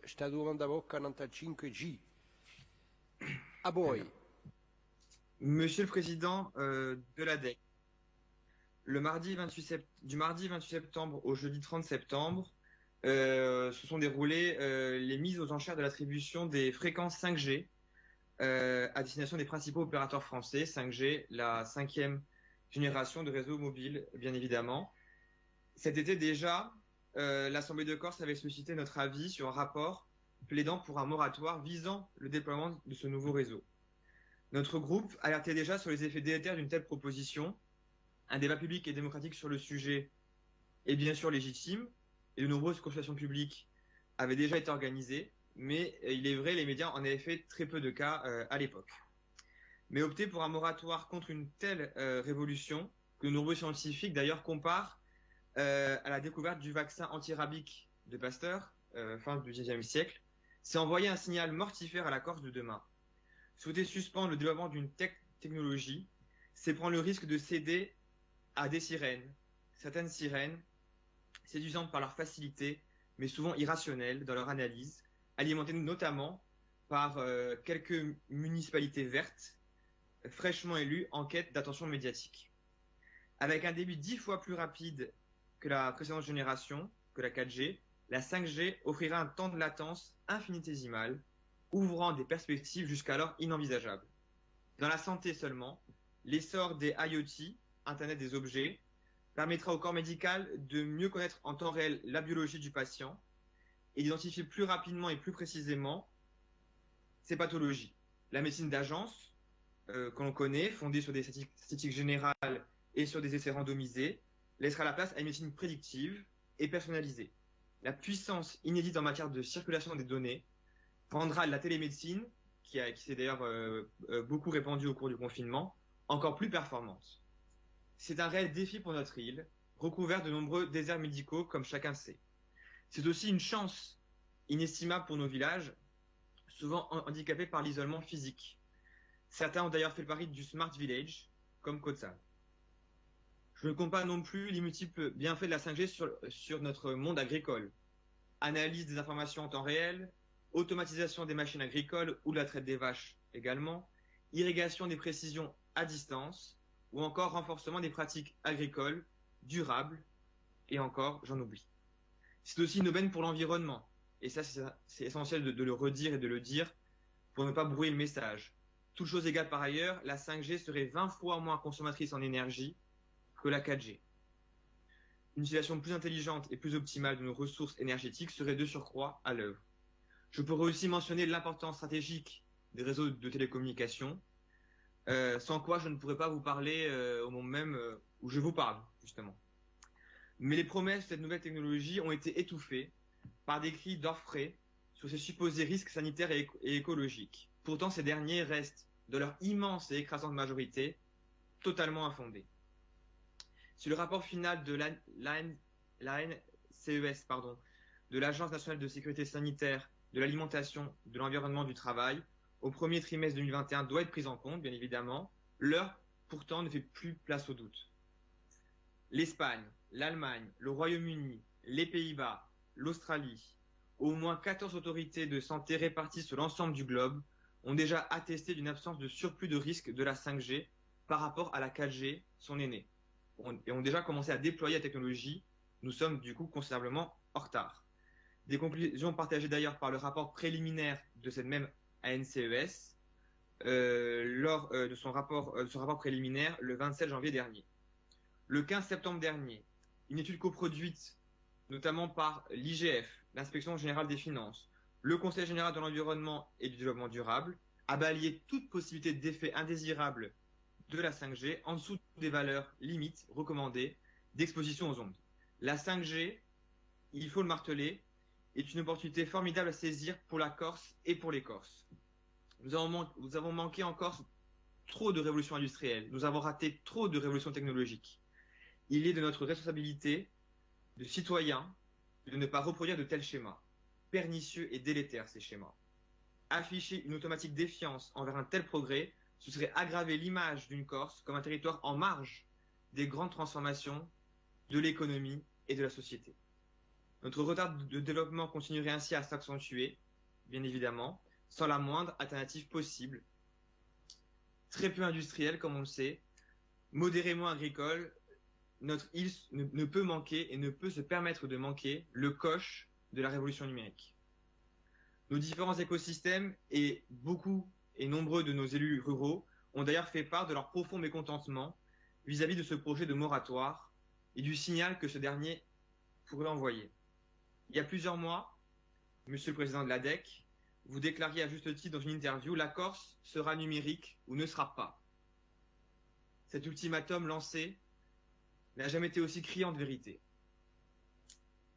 sta domanda bocca 5G. A voi. Monsieur le Président de l'ADEC, du mardi 28 septembre au jeudi 30 septembre, se sont déroulées les mises aux enchères de l'attribution des fréquences 5G à destination des principaux opérateurs français. 5G, la 5e génération de réseaux mobiles, bien évidemment. Cet été déjà, l'Assemblée de Corse avait sollicité notre avis sur un rapport plaidant pour un moratoire visant le déploiement de ce nouveau réseau. Notre groupe alertait déjà sur les effets délétères d'une telle proposition. Un débat public et démocratique sur le sujet est bien sûr légitime et de nombreuses consultations publiques avaient déjà été organisées, mais il est vrai, les médias en avaient fait très peu de cas à l'époque. Mais opter pour un moratoire contre une telle révolution, que de nombreux scientifiques d'ailleurs comparent à la découverte du vaccin antirabique de Pasteur, fin du XIXe siècle, c'est envoyer un signal mortifère à la Corse de demain. Souhaiter suspendre le développement d'une technologie, c'est prendre le risque de céder à des sirènes, certaines sirènes, séduisantes par leur facilité, mais souvent irrationnelles dans leur analyse, alimentées notamment par quelques municipalités vertes, fraîchement élues en quête d'attention médiatique. Avec un débit 10 fois plus rapide que la précédente génération, que la 4G, la 5G offrira un temps de latence infinitésimal, ouvrant des perspectives jusqu'alors inenvisageables. Dans la santé seulement, l'essor des IoT, Internet des objets, permettra au corps médical de mieux connaître en temps réel la biologie du patient et d'identifier plus rapidement et plus précisément ses pathologies. La médecine d'agence, que l'on connaît, fondée sur des statistiques générales et sur des essais randomisés, laissera la place à une médecine prédictive et personnalisée. La puissance inédite en matière de circulation des données rendra la télémédecine, qui s'est d'ailleurs beaucoup répandue au cours du confinement, encore plus performante. C'est un réel défi pour notre île, recouverte de nombreux déserts médicaux, comme chacun sait. C'est aussi une chance inestimable pour nos villages, souvent handicapés par l'isolement physique. Certains ont d'ailleurs fait le pari du Smart Village, comme Kotzal. Je ne compte pas non plus les multiples bienfaits de la 5G sur notre monde agricole. Analyse des informations en temps réel, automatisation des machines agricoles ou de la traite des vaches également, irrigation des précisions à distance, ou encore renforcement des pratiques agricoles durables, et encore, j'en oublie. C'est aussi une aubaine pour l'environnement, et ça c'est essentiel de le redire et de le dire pour ne pas brouiller le message. Toute chose égale par ailleurs, la 5G serait 20 fois moins consommatrice en énergie que la 4G. Une utilisation plus intelligente et plus optimale de nos ressources énergétiques serait de surcroît à l'œuvre. Je pourrais aussi mentionner l'importance stratégique des réseaux de télécommunications, sans quoi je ne pourrais pas vous parler au moment même où je vous parle, justement. Mais les promesses de cette nouvelle technologie ont été étouffées par des cris d'orfraie sur ces supposés risques sanitaires et écologiques. Pourtant, ces derniers restent, de leur immense et écrasante majorité, totalement infondés. Si le rapport final de l'ANCES, de l'Agence nationale de sécurité sanitaire, de l'alimentation, de l'environnement, du travail, au premier trimestre 2021 doit être prise en compte, bien évidemment, l'heure pourtant ne fait plus place au doute. L'Espagne, l'Allemagne, le Royaume-Uni, les Pays-Bas, l'Australie, au moins 14 autorités de santé réparties sur l'ensemble du globe ont déjà attesté d'une absence de surplus de risque de la 5G par rapport à la 4G, son aînée, et ont déjà commencé à déployer la technologie. Nous sommes du coup considérablement en retard. Des conclusions partagées d'ailleurs par le rapport préliminaire de cette même ANCES lors de son rapport préliminaire le 27 janvier dernier. Le 15 septembre dernier, une étude coproduite notamment par l'IGF, l'Inspection générale des finances, le Conseil général de l'environnement et du développement durable, a balayé toute possibilité d'effet indésirable de la 5G en dessous des valeurs limites recommandées d'exposition aux ondes. La 5G, il faut le marteler, est une opportunité formidable à saisir pour la Corse et pour les Corses. Nous avons manqué en Corse trop de révolutions industrielles. Nous avons raté trop de révolutions technologiques. Il est de notre responsabilité de citoyens de ne pas reproduire de tels schémas. Pernicieux et délétères, ces schémas. Afficher une automatique défiance envers un tel progrès, ce serait aggraver l'image d'une Corse comme un territoire en marge des grandes transformations de l'économie et de la société. Notre retard de développement continuerait ainsi à s'accentuer, bien évidemment, sans la moindre alternative possible. Très peu industrielle, comme on le sait, modérément agricole, notre île ne peut manquer et ne peut se permettre de manquer le coche de la révolution numérique. Nos différents écosystèmes et beaucoup et nombreux de nos élus ruraux ont d'ailleurs fait part de leur profond mécontentement vis-à-vis de ce projet de moratoire et du signal que ce dernier pourrait envoyer. Il y a plusieurs mois, Monsieur le Président de l'ADEC, vous déclariez à juste titre dans une interview « La Corse sera numérique ou ne sera pas ». Cet ultimatum lancé n'a jamais été aussi criant de vérité.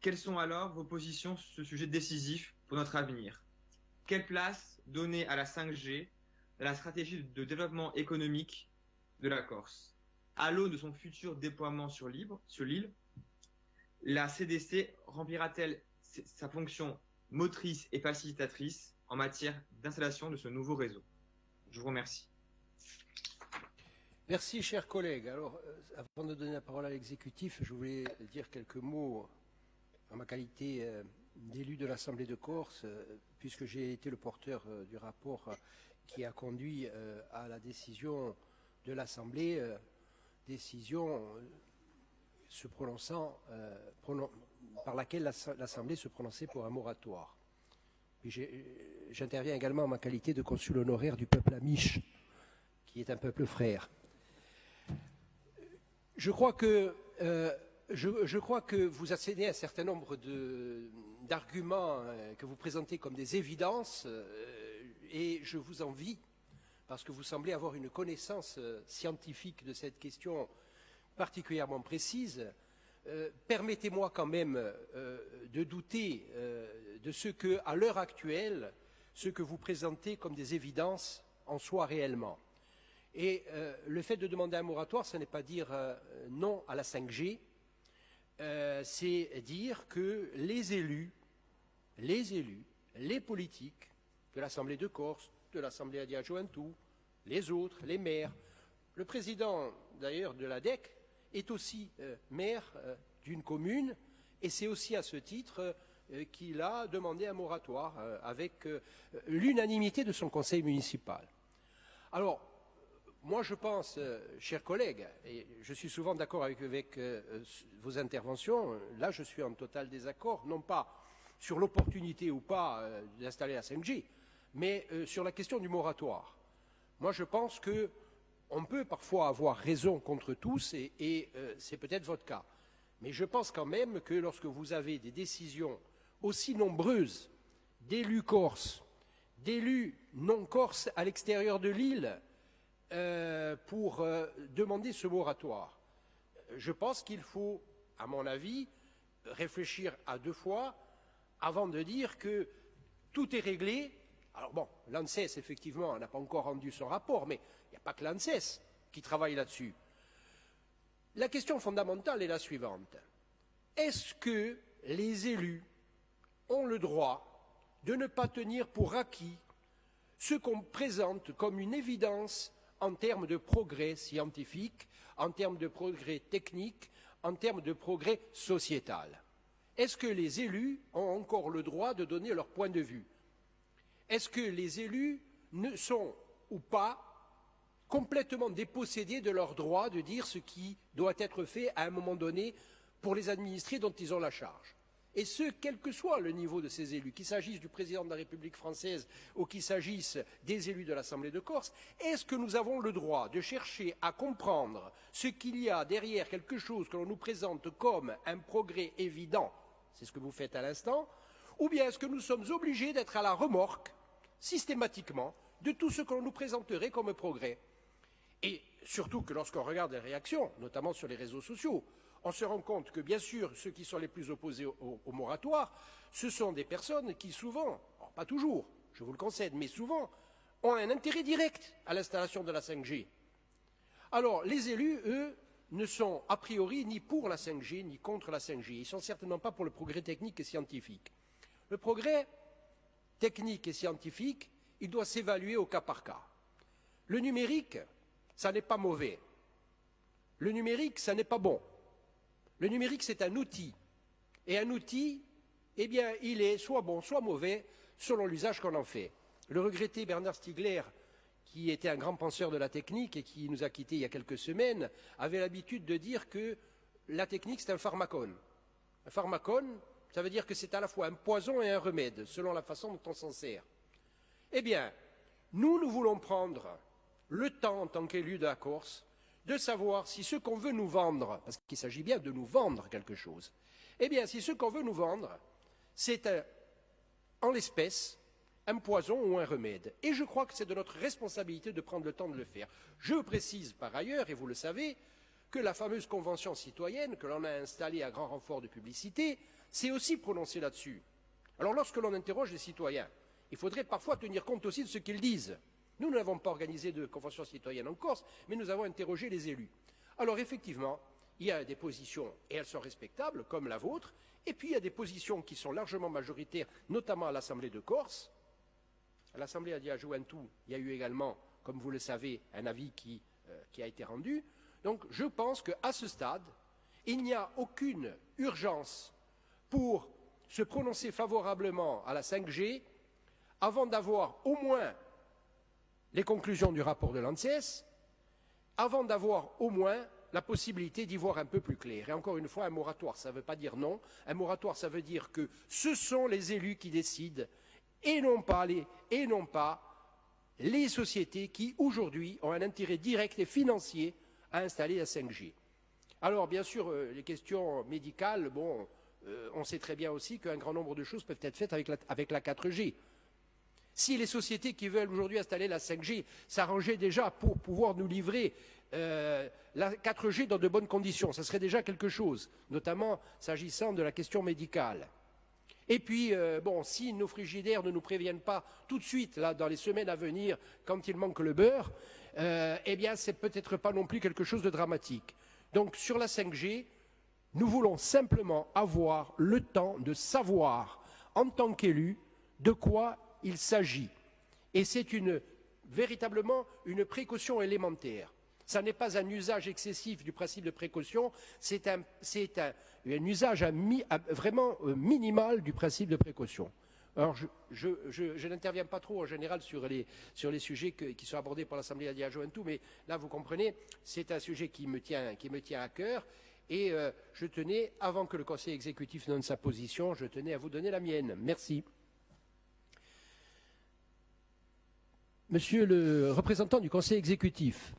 Quelles sont alors vos positions sur ce sujet décisif pour notre avenir? Quelle place donner à la 5G, à la stratégie de développement économique de la Corse? À l'aune de son futur déploiement sur l'île, la CDC remplira-t-elle sa fonction motrice et facilitatrice en matière d'installation de ce nouveau réseau? Je vous remercie. Merci, chers collègues. Alors, avant de donner la parole à l'exécutif, je voulais dire quelques mots en ma qualité d'élu de l'Assemblée de Corse, puisque j'ai été le porteur du rapport qui a conduit à la décision de l'Assemblée, décision se prononçant, par laquelle l'Assemblée se prononçait pour un moratoire. J'interviens également en ma qualité de consul honoraire du peuple amish, qui est un peuple frère. Je crois que vous accédez à un certain nombre d'arguments que vous présentez comme des évidences, et je vous envie, parce que vous semblez avoir une connaissance scientifique de cette question particulièrement précise. Permettez-moi quand même de douter de ce que, à l'heure actuelle, ce que vous présentez comme des évidences en soit réellement. Et le fait de demander un moratoire, ce n'est pas dire non à la 5G, c'est dire que les élus, les politiques de l'Assemblée de Corse, de l'Assemblée Adia Juventud, les autres, les maires, le président d'ailleurs de l'ADEC est aussi maire d'une commune, et c'est aussi à ce titre qu'il a demandé un moratoire avec l'unanimité de son conseil municipal. Alors, moi je pense, chers collègues, et je suis souvent d'accord avec vos interventions, là je suis en total désaccord, non pas sur l'opportunité ou pas d'installer la 5G, mais sur la question du moratoire. Moi je pense qu'on peut parfois avoir raison contre tous, et c'est peut-être votre cas. Mais je pense quand même que lorsque vous avez des décisions aussi nombreuses d'élus corses, d'élus non corses à l'extérieur de l'île, pour demander ce moratoire, je pense qu'il faut, à mon avis, réfléchir à deux fois avant de dire que tout est réglé. Alors bon, l'ANSES, effectivement, n'a pas encore rendu son rapport, mais il n'y a pas que l'ANSES qui travaille là-dessus. La question fondamentale est la suivante. Est-ce que les élus ont le droit de ne pas tenir pour acquis ce qu'on présente comme une évidence en termes de progrès scientifique, en termes de progrès technique, en termes de progrès sociétal? Est-ce que les élus ont encore le droit de donner leur point de vue? Est-ce que les élus ne sont ou pas complètement dépossédés de leur droit de dire ce qui doit être fait à un moment donné pour les administrés dont ils ont la charge? Et ce, quel que soit le niveau de ces élus, qu'il s'agisse du président de la République française ou qu'il s'agisse des élus de l'Assemblée de Corse, est-ce que nous avons le droit de chercher à comprendre ce qu'il y a derrière quelque chose que l'on nous présente comme un progrès évident, c'est ce que vous faites à l'instant, ou bien est-ce que nous sommes obligés d'être à la remorque, systématiquement, de tout ce que l'on nous présenterait comme progrès? Et surtout que lorsqu'on regarde les réactions, notamment sur les réseaux sociaux, on se rend compte que, bien sûr, ceux qui sont les plus opposés au moratoire, ce sont des personnes qui souvent, alors pas toujours, je vous le concède, mais souvent, ont un intérêt direct à l'installation de la 5G. Alors, les élus, eux, ne sont a priori ni pour la 5G, ni contre la 5G. Ils ne sont certainement pas pour le progrès technique et scientifique. Le progrès technique et scientifique, il doit s'évaluer au cas par cas. Le numérique, ça n'est pas mauvais. Le numérique, ça n'est pas bon. Le numérique, c'est un outil. Et un outil, eh bien, il est soit bon, soit mauvais, selon l'usage qu'on en fait. Le regretté Bernard Stiegler, qui était un grand penseur de la technique et qui nous a quittés il y a quelques semaines, avait l'habitude de dire que la technique, c'est un pharmacone. Un pharmacone, ça veut dire que c'est à la fois un poison et un remède, selon la façon dont on s'en sert. Eh bien, nous voulons prendre le temps, en tant qu'élus de la Corse, de savoir si ce qu'on veut nous vendre, parce qu'il s'agit bien de nous vendre quelque chose, eh bien, si ce qu'on veut nous vendre, c'est en l'espèce un poison ou un remède. Et je crois que c'est de notre responsabilité de prendre le temps de le faire. Je précise par ailleurs, et vous le savez, que la fameuse convention citoyenne que l'on a installée à grand renfort de publicité s'est aussi prononcée là-dessus. Alors lorsque l'on interroge les citoyens, il faudrait parfois tenir compte aussi de ce qu'ils disent. Nous n'avons pas organisé de convention citoyenne en Corse, mais nous avons interrogé les élus. Alors effectivement, il y a des positions, et elles sont respectables, comme la vôtre, et puis il y a des positions qui sont largement majoritaires, notamment à l'Assemblée de Corse. À l'Assemblée Adiajuantu, il y a eu également, comme vous le savez, un avis qui a été rendu. Donc je pense qu'à ce stade, il n'y a aucune urgence pour se prononcer favorablement à la 5G avant d'avoir au moins les conclusions du rapport de l'ANSES, avant d'avoir au moins la possibilité d'y voir un peu plus clair. Et encore une fois, un moratoire, ça ne veut pas dire non. Un moratoire, ça veut dire que ce sont les élus qui décident et non pas les sociétés qui, aujourd'hui, ont un intérêt direct et financier à installer la 5G. Alors, bien sûr, les questions médicales, bon, on sait très bien aussi qu'un grand nombre de choses peuvent être faites avec la 4G. Si les sociétés qui veulent aujourd'hui installer la 5G s'arrangeaient déjà pour pouvoir nous livrer la 4G dans de bonnes conditions, ça serait déjà quelque chose, notamment s'agissant de la question médicale. Et puis, bon, si nos frigidaires ne nous préviennent pas tout de suite, là, dans les semaines à venir, quand il manque le beurre, eh bien, c'est peut-être pas non plus quelque chose de dramatique. Donc, sur la 5G, nous voulons simplement avoir le temps de savoir, en tant qu'élus, de quoi il s'agit. Et c'est véritablement une précaution élémentaire. Ça n'est pas un usage excessif du principe de précaution, c'est un usage vraiment minimal du principe de précaution. Alors, je n'interviens pas trop en général sur les sujets qui sont abordés par l'Assemblée Adiajuantu, mais là, vous comprenez, c'est un sujet qui me tient à cœur. Et je tenais, avant que le Conseil exécutif donne sa position, je tenais à vous donner la mienne. Merci. Monsieur le représentant du Conseil exécutif.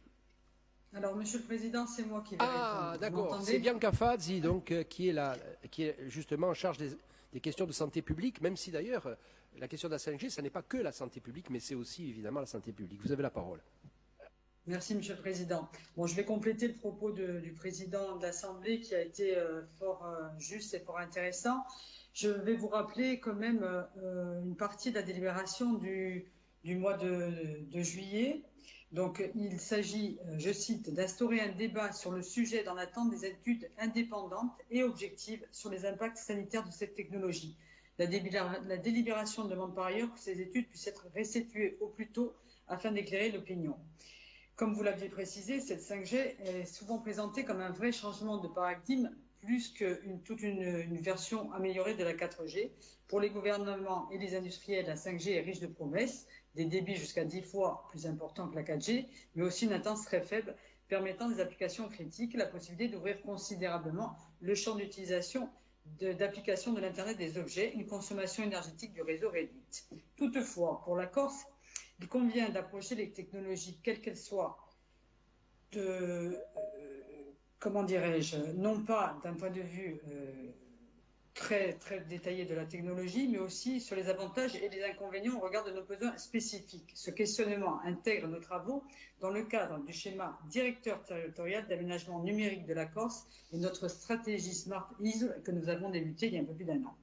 Alors, Monsieur le Président, c'est moi qui vais répondre. Ah, d'accord. C'est Bianca Fazzi, donc, qui est justement en charge des questions de santé publique, même si d'ailleurs, la question de la 5G, ce n'est pas que la santé publique, mais c'est aussi évidemment la santé publique. Vous avez la parole. Merci, Monsieur le Président. Bon, je vais compléter le propos du Président de l'Assemblée qui a été fort juste et fort intéressant. Je vais vous rappeler quand même une partie de la délibération du mois de juillet. Donc, il s'agit, je cite, d'instaurer un débat sur le sujet dans l'attente des études indépendantes et objectives sur les impacts sanitaires de cette technologie. La délibération demande par ailleurs que ces études puissent être restituées au plus tôt afin d'éclairer l'opinion. Comme vous l'aviez précisé, cette 5G est souvent présentée comme un vrai changement de paradigme, plus que toute une version améliorée de la 4G. Pour les gouvernements et les industriels, la 5G est riche de promesses, des débits jusqu'à 10 fois plus importants que la 4G, mais aussi une latence très faible, permettant des applications critiques, la possibilité d'ouvrir considérablement le champ d'utilisation d'applications de l'Internet des objets, une consommation énergétique du réseau réduite. Toutefois, pour la Corse, il convient d'approcher les technologies, quelles qu'elles soient, comment dirais-je, non pas d'un point de vue très, très détaillé de la technologie, mais aussi sur les avantages et les inconvénients au regard de nos besoins spécifiques. Ce questionnement intègre nos travaux dans le cadre du schéma directeur territorial d'aménagement numérique de la Corse et notre stratégie Smart Isle que nous avons débutée il y a un peu plus d'1 an.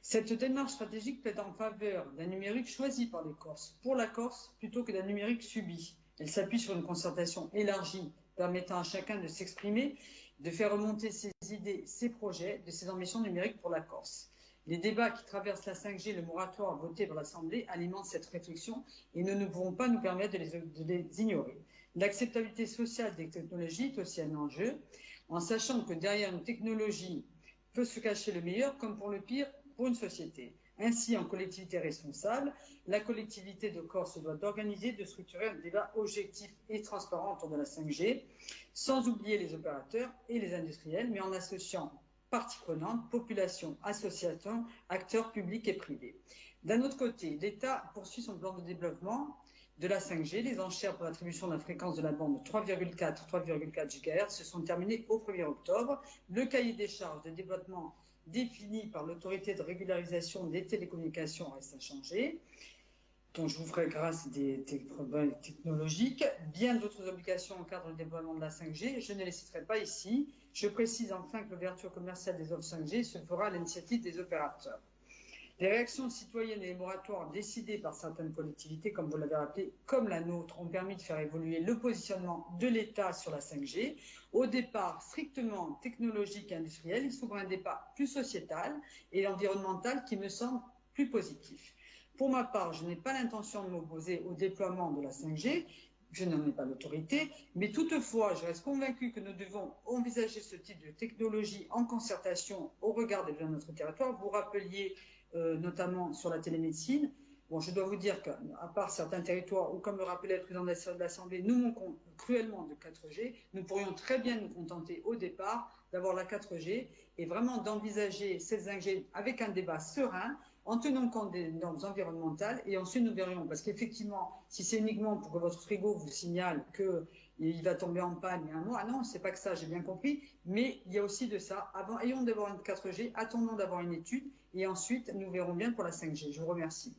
Cette démarche stratégique plaide en faveur d'un numérique choisi par les Corses, pour la Corse, plutôt que d'un numérique subi. Elle s'appuie sur une concertation élargie permettant à chacun de s'exprimer, de faire remonter ses idées, ses projets, de ses ambitions numériques pour la Corse. Les débats qui traversent la 5G et le moratoire voté par l'Assemblée alimentent cette réflexion et nous ne pouvons pas nous permettre de les ignorer. L'acceptabilité sociale des technologies est aussi un enjeu, en sachant que derrière une technologie peut se cacher le meilleur comme pour le pire pour une société. Ainsi, en collectivité responsable, la collectivité de Corse se doit d'organiser, de structurer un débat objectif et transparent autour de la 5G, sans oublier les opérateurs et les industriels, mais en associant parties prenantes, population, associations, acteurs publics et privés. D'un autre côté, l'État poursuit son plan de développement de la 5G. Les enchères pour l'attribution de la fréquence de la bande 3,4 GHz se sont terminées au 1er octobre. Le cahier des charges de développement défini par l'autorité de régularisation des télécommunications reste inchangé, dont je vous ferai grâce des problèmes technologiques. Bien d'autres obligations encadrent le déploiement de la 5G, je ne les citerai pas ici. Je précise enfin que l'ouverture commerciale des offres 5G se fera à l'initiative des opérateurs. Les réactions citoyennes et les moratoires décidés par certaines collectivités, comme vous l'avez rappelé, comme la nôtre, ont permis de faire évoluer le positionnement de l'État sur la 5G. Au départ, strictement technologique et industriel, il s'ouvre un débat plus sociétal et environnemental qui me semble plus positif. Pour ma part, je n'ai pas l'intention de m'opposer au déploiement de la 5G, je n'en ai pas l'autorité, mais toutefois, je reste convaincu que nous devons envisager ce type de technologie en concertation au regard des besoins de notre territoire. Vous rappeliez notamment sur la télémédecine. Bon, je dois vous dire qu'à part certains territoires où, comme le rappelait le président de l'Assemblée, nous manquons cruellement de 4G, nous pourrions très bien nous contenter au départ d'avoir la 4G et vraiment d'envisager cette 5G avec un débat serein, en tenant compte des normes environnementales, et ensuite nous verrions. Parce qu'effectivement, si c'est uniquement pour que votre frigo vous signale qu'il va tomber en panne il y a un mois, non, c'est pas que ça, j'ai bien compris, mais il y a aussi de ça. Ayons d'avoir une 4G, attendons d'avoir une étude, et ensuite nous verrons bien pour la 5G. Je vous remercie.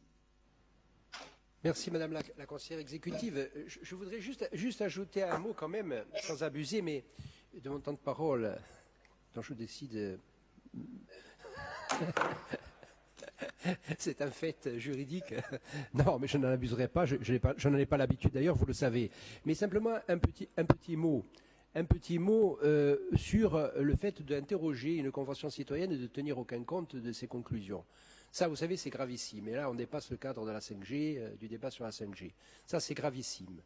Merci Madame la conseillère exécutive. Je voudrais juste ajouter un mot quand même, sans abuser, mais de mon temps de parole, dont je décide... C'est un fait juridique. Non, mais je n'en abuserai pas, je n'en ai pas l'habitude d'ailleurs, vous le savez. Mais simplement un petit mot sur le fait d'interroger une convention citoyenne et de tenir aucun compte de ses conclusions. Ça, vous savez, c'est gravissime. Et là, on dépasse le cadre de la 5G, du débat sur la 5G. Ça, c'est gravissime.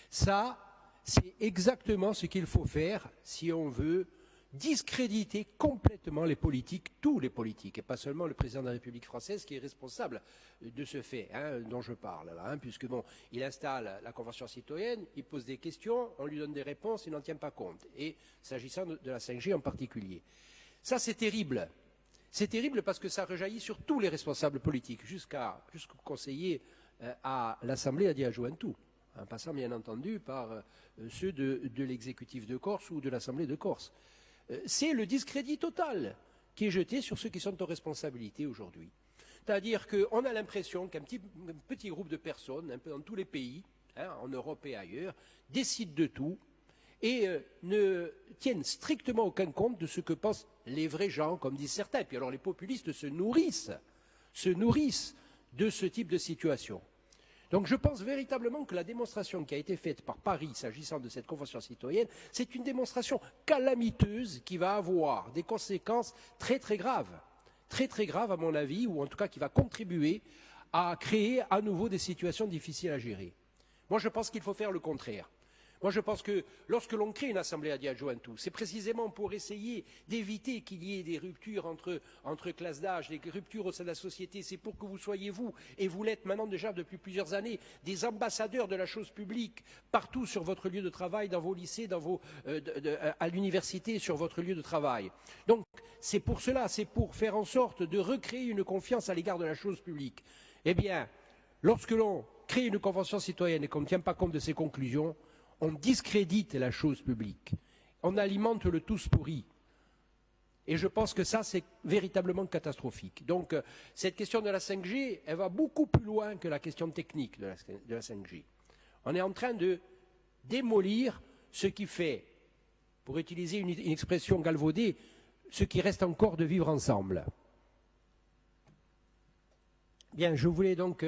Ça, c'est exactement ce qu'il faut faire si on veut discréditer complètement les politiques, tous les politiques, et pas seulement le président de la République française qui est responsable de ce fait dont je parle, là, puisque bon, il installe la Convention citoyenne, il pose des questions, on lui donne des réponses, il n'en tient pas compte. Et s'agissant de la 5G en particulier. Ça, c'est terrible. C'est terrible parce que ça rejaillit sur tous les responsables politiques, jusqu'au conseiller à l'Assemblée à Diageo-Ventoux, en passant bien entendu par ceux de l'exécutif de Corse ou de l'Assemblée de Corse. C'est le discrédit total qui est jeté sur ceux qui sont aux responsabilités aujourd'hui. C'est-à-dire qu'on a l'impression qu'un petit groupe de personnes, un peu dans tous les pays, en Europe et ailleurs, décident de tout et ne tiennent strictement aucun compte de ce que pensent les vrais gens, comme disent certains. Et puis alors les populistes se nourrissent de ce type de situation. Donc je pense véritablement que la démonstration qui a été faite par Paris s'agissant de cette convention citoyenne, c'est une démonstration calamiteuse qui va avoir des conséquences très très graves à mon avis, ou en tout cas qui va contribuer à créer à nouveau des situations difficiles à gérer. Moi je pense qu'il faut faire le contraire. Moi, je pense que lorsque l'on crée une assemblée à Diageo-Ventoux, c'est précisément pour essayer d'éviter qu'il y ait des ruptures entre classes d'âge, des ruptures au sein de la société. C'est pour que vous soyez, vous, et vous l'êtes maintenant déjà depuis plusieurs années, des ambassadeurs de la chose publique partout sur votre lieu de travail, dans vos lycées, à l'université, sur votre lieu de travail. Donc, c'est pour cela, c'est pour faire en sorte de recréer une confiance à l'égard de la chose publique. Eh bien, lorsque l'on crée une convention citoyenne et qu'on ne tient pas compte de ses conclusions, on discrédite la chose publique, on alimente le tous pourri. Et je pense que ça, c'est véritablement catastrophique. Donc, cette question de la 5G, elle va beaucoup plus loin que la question technique de la 5G. On est en train de démolir ce qui fait, pour utiliser une expression galvaudée, ce qui reste encore de vivre ensemble. Bien, je voulais donc